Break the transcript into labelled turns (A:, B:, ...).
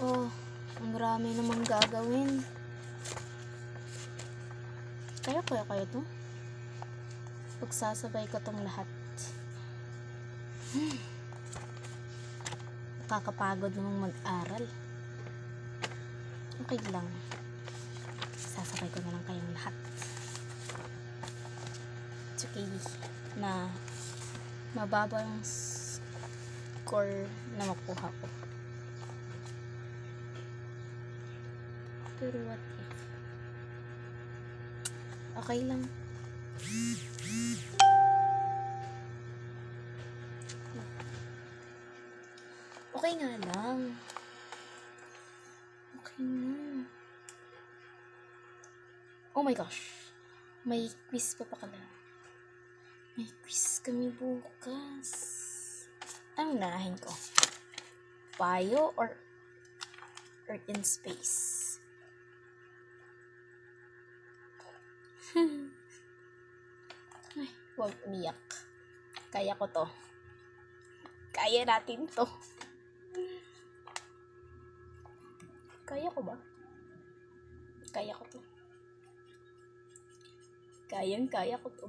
A: Oh, ang marami namang gagawin. Kaya to? Pagsasabay ko tong lahat. Nakakapagod namang mag-aral. Okay lang. Sasabay ko na lang kayong lahat. It's okay na mababa yung score na makuha ko. Pero what if? Okay lang. Okay nga lang. Okay na. Oh my gosh. May quiz pa pala. May quiz kami bukas. Anong nanahin ko? Bio or Earth and Space? Ay, huwag umiyak. Kaya ko to. Kaya natin to. Kaya ko ba? Kaya ko to. Kaya ko to.